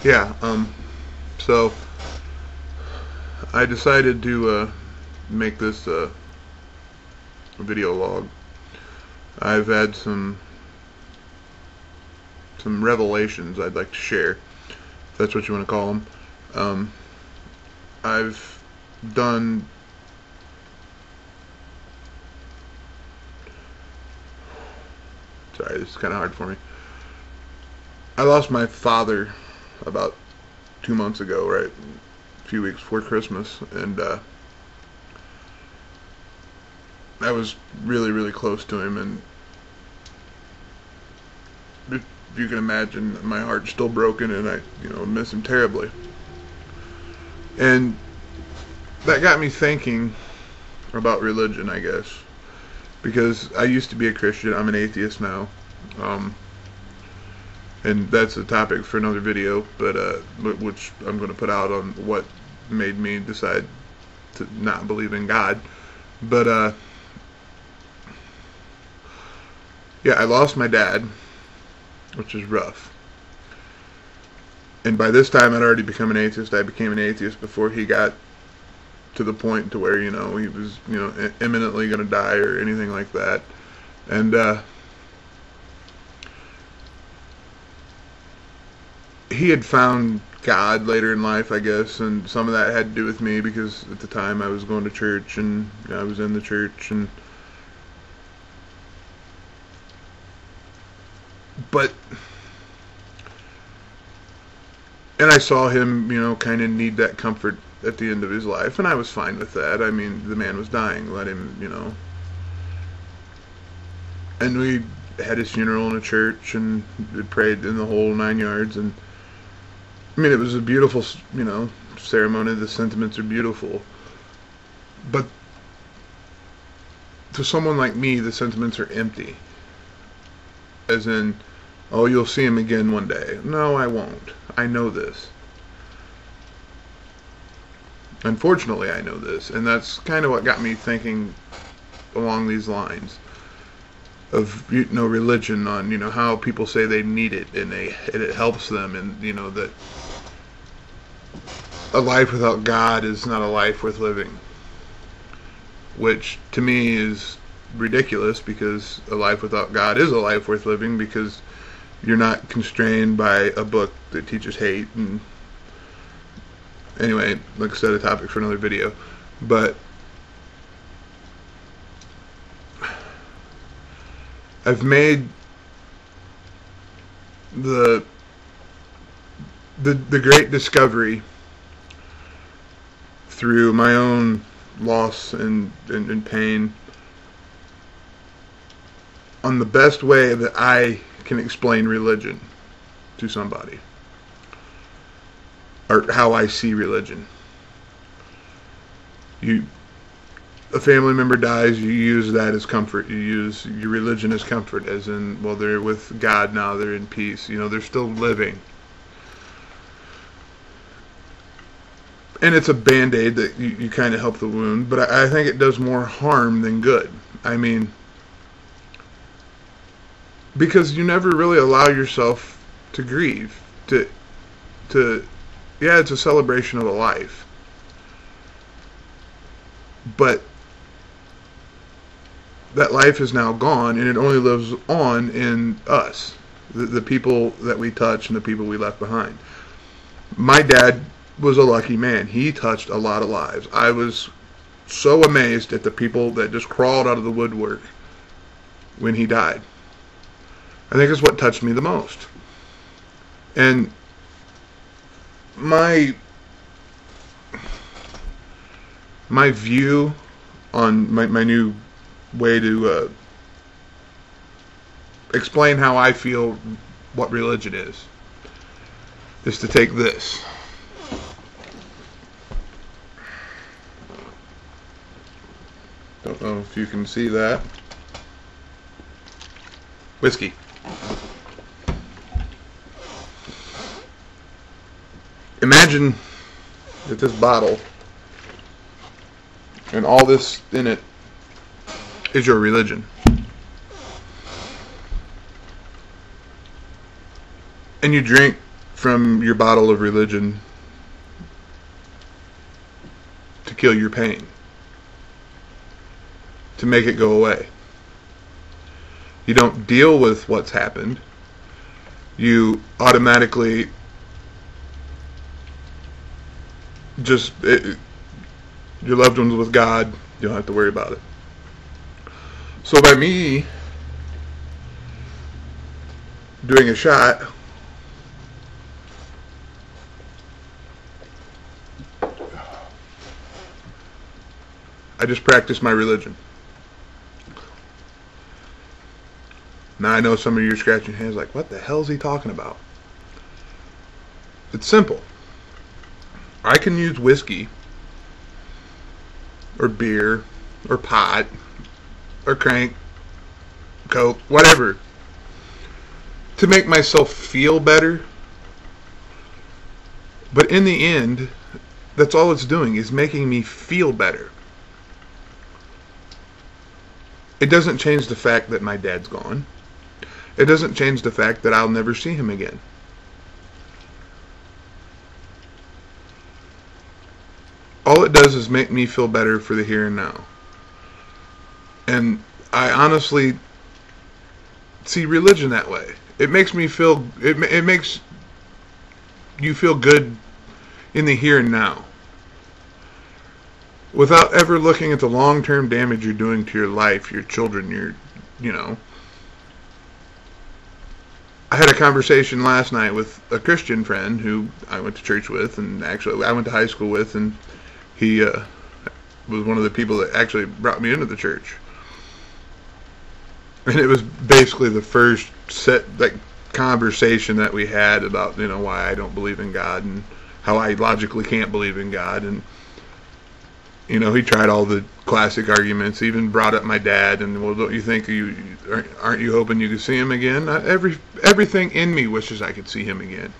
Yeah, so I decided to make this video log. I've had some revelations I'd like to share, if that's what you want to call them. Um, I've done sorry, this is kind of hard for me. I lost my father about 2 months ago, right? A few weeks before Christmas, and I was really, really close to him, and if you can imagine, my heart's still broken, and I, miss him terribly. And that got me thinking about religion, I guess, because I used to be a Christian. I'm an atheist now, and that's a topic for another video, but which I'm going to put out on what made me decide to not believe in God. But yeah, I lost my dad, which is rough. And by this time, I'd already become an atheist. I became an atheist before he got to the point to where, he was, imminently going to die or anything like that. And he had found God later in life, I guess, and some of that had to do with me because at the time I was going to church and I was in the church, but I saw him, kind of need that comfort at the end of his life, and I was fine with that. I mean, the man was dying. Let him, And we had his funeral in a church, and we prayed in the whole 9 yards, and I mean, it was a beautiful, ceremony. The sentiments are beautiful, but to someone like me, the sentiments are empty. As in, oh, you'll see him again one day. No, I won't. I know this. Unfortunately, I know this, and that's kind of what got me thinking along these lines of religion, on how people say they need it and it helps them, and that a life without God is not a life worth living, which to me is ridiculous, because a life without God is a life worth living, because you're not constrained by a book that teaches hate. And anyway, like I said, a topic for another video. But I've made the great discovery through my own loss and pain on the best way that I can explain religion to somebody, or how I see religion. A family member dies, you use that as comfort. You use your religion as comfort, as in, well, they're with God now, they're in peace. They're still living. And it's a band-aid that you kind of help the wound, but I think it does more harm than good. I mean, because you never really allow yourself to grieve. Yeah, it's a celebration of a life, but that life is now gone, and it only lives on in us, the people that we touch and the people we left behind. My dad was a lucky man. He touched a lot of lives. I was so amazed at the people that just crawled out of the woodwork when he died. I think it's what touched me the most. And my view on my new way to explain how I feel what religion is to take this. Don't know if you can see that. Whiskey. Imagine that this bottle and all this in it is your religion. And you drink from your bottle of religion to kill your pain, to make it go away. You don't deal with what's happened. You automatically just, your loved ones with God, you don't have to worry about it. So by me doing a shot, I just practice my religion. Now I know some of you are scratching your heads like, what the hell is he talking about? It's simple. I can use whiskey or beer or pot or crank, coke, whatever, to make myself feel better. But in the end, that's all it's doing, is making me feel better. It doesn't change the fact that my dad's gone. It doesn't change the fact that I'll never see him again. All it does is make me feel better for the here and now. And I honestly see religion that way. It makes me feel, it makes you feel good in the here and now, without ever looking at the long-term damage you're doing to your life, your children, you know. I had a conversation last night with a Christian friend who I went to church with, and actually I went to high school with, and he was one of the people that actually brought me into the church. And it was basically the first conversation that we had about, you know, why I don't believe in God and how I logically can't believe in God. And you know, he tried all the classic arguments, even brought up my dad, and, well, don't you think aren't you hoping you could see him again? Everything in me wishes I could see him again.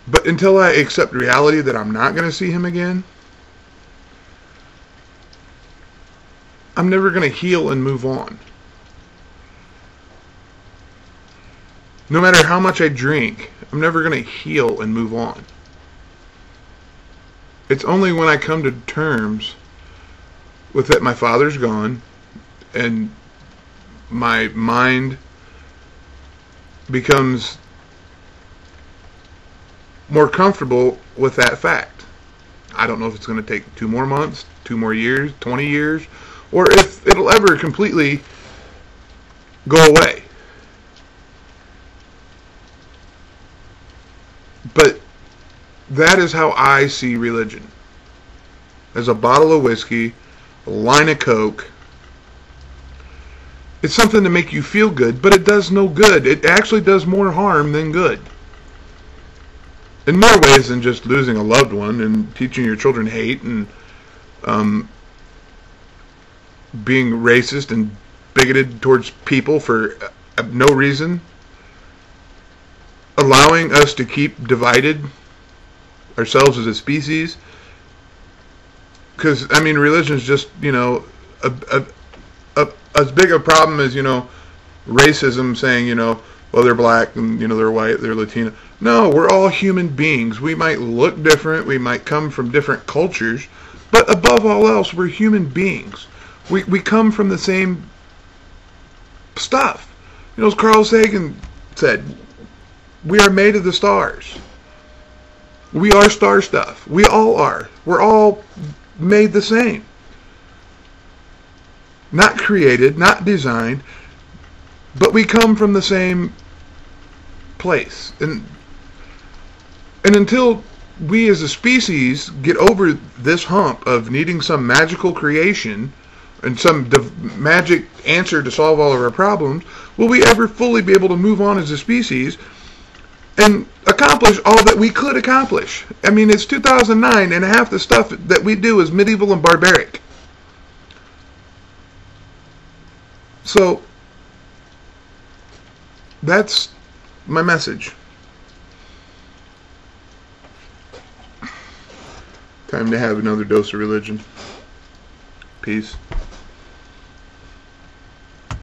But until I accept reality that I'm not going to see him again, I'm never going to heal and move on. No matter how much I drink, I'm never going to heal and move on. It's only when I come to terms with that my father's gone and my mind becomes more comfortable with that fact. I don't know if it's going to take 2 more months, 2 more years, 20 years, or if it'll ever completely go away. But that is how I see religion. As a bottle of whiskey, a line of coke. It's something to make you feel good, but it does no good. It actually does more harm than good. In more ways than just losing a loved one and teaching your children hate and being racist and bigoted towards people for no reason. Allowing us to keep divided ourselves as a species, because I mean, religion is just, you know, as big a problem as, you know, racism, saying, you know, well, they're black and, you know, they're white, they're Latino. No, we're all human beings. We might look different, we might come from different cultures, but above all else, we're human beings. We come from the same stuff. You know, as Carl Sagan said, we are made of the stars. We are star stuff. We all are. We're all made the same. Not created, not designed, but we come from the same place. And until we as a species get over this hump of needing some magical creation and some magic answer to solve all of our problems, will we ever fully be able to move on as a species and accomplish all that we could accomplish? I mean, it's 2009 and half the stuff that we do is medieval and barbaric. So that's my message. Time to have another dose of religion. Peace.